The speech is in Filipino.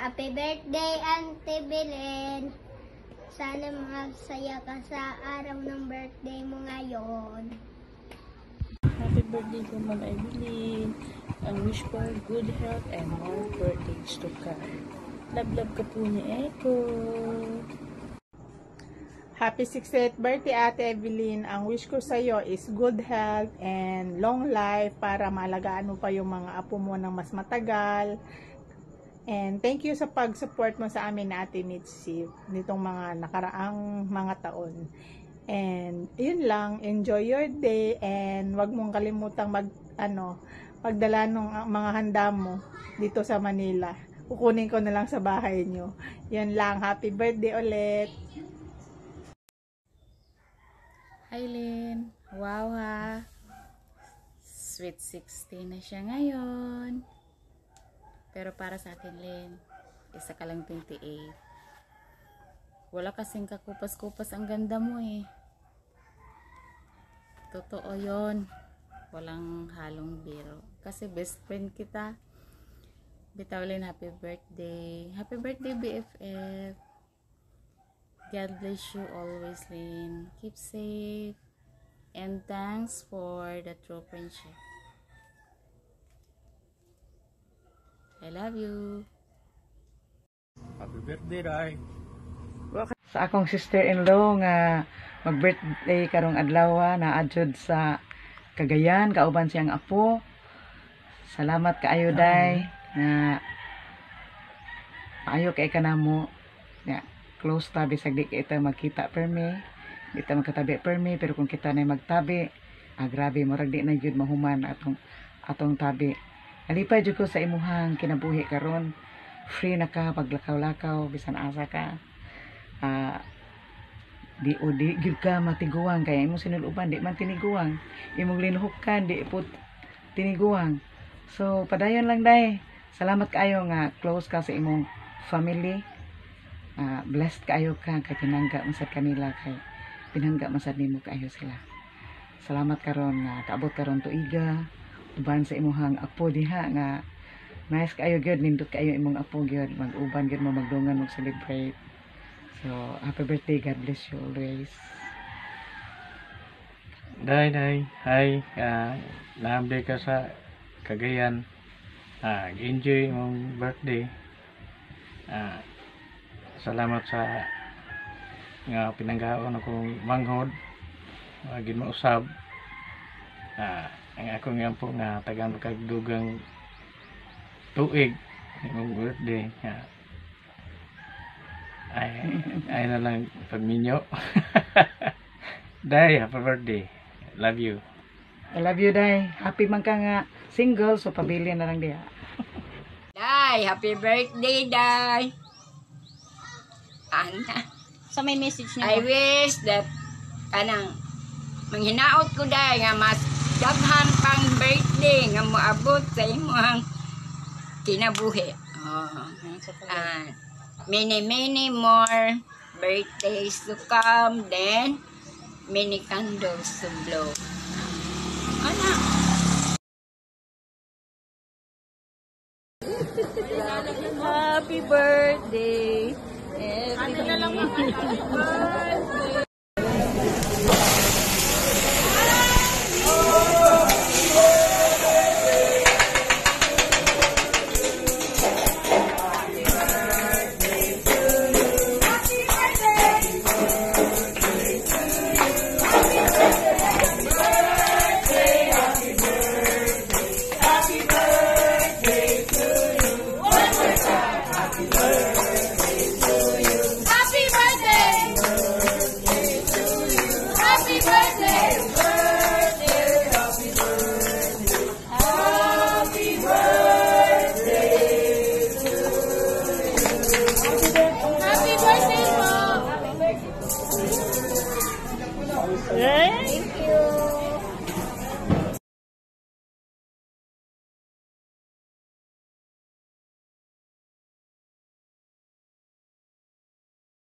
Happy birthday, Auntie Belen. Sana masaya ka sa araw ng birthday mo ngayon. Happy birthday po, Ma'am Evelyn. Ang wish ko, good health and more birthdays to come. Love ka po ni Echo. Happy 68th birthday, Ate Evelyn. Ang wish ko sa iyo is good health and long life para maalagaan mo pa yung mga apo mo ng mas matagal. And thank you sa pag-support mo sa amin na Ate Mitzi nitong mga nakaraang mga taon. And yun lang, enjoy your day and wag mong kalimutang pagdala ng mga handa mo dito sa Manila. Kukunin ko na lang sa bahay nyo. Yun lang, happy birthday ulit. Hi, Lynn. Wow, ha. Sweet 16 na siya ngayon. Pero para sa akin, Lynn, isa ka lang 28. Wala kasing kakupas-kupas ang ganda mo eh. Totoo yon. Walang halong biro. Kasi best friend kita. Bitaw, Lynn, happy birthday. Happy birthday, BFF. God bless you always, Lynn. Keep safe. And thanks for the true friendship. I love you. Happy birthday, Rai. Sa akong sister-in-law nga mag-birthday karong adlaw na adjud sa Cagayan, kauban siyang apo. Salamat kaayo, day, na ayo kay kanamo. Ya, close tabi sa di kita magkita permi. Di ta magkatabi permi, pero kung kita na magtabi, grabe murag di na jud mahuman atong tabi. Alipay jud ko sa imuhang kinabuhi karon. Free na ka paglakaw-lakaw bisan asa ka. Di gyud ka matiguang kaya imong sinuluban di man tiniguang. Imong linuhukan di put tiniguang. So padayon lang day. Salamat kaayo nga close ka sa imong family. Blessed kaayo ka kay pinangga man sad kanila kay pinangga man sad nimo kaayo sila. Salamat karon nga kaabot karon tuiga uban sa imong apo diha nga nice kaayo gyud nindot kaayo imong apo gyud mag-uban gyud mo magdungan mo celebrate. So happy birthday, God bless you always. Day. Hi. Nahamday ka sa Cagayan. Enjoy mong birthday. Salamat sa nga pinanggaon akong manghod. Gid mausab. Ang akong yampo nga tagang kagdugang tuig imong birthday. Ay na lang pagminyo. Day, happy birthday. Love you. I love you, day. Happy man ka nga single, so pabili na lang diha. Day, happy birthday, Day. Ana. So may message niyo. I wish that kanang manghinaot ko, Day, nga mas daghan pang birthday nga moabot sa imong kinabuhi. Many more birthdays to come, then many candles to blow. Anak. Happy birthday. Happy birthday. Thank you.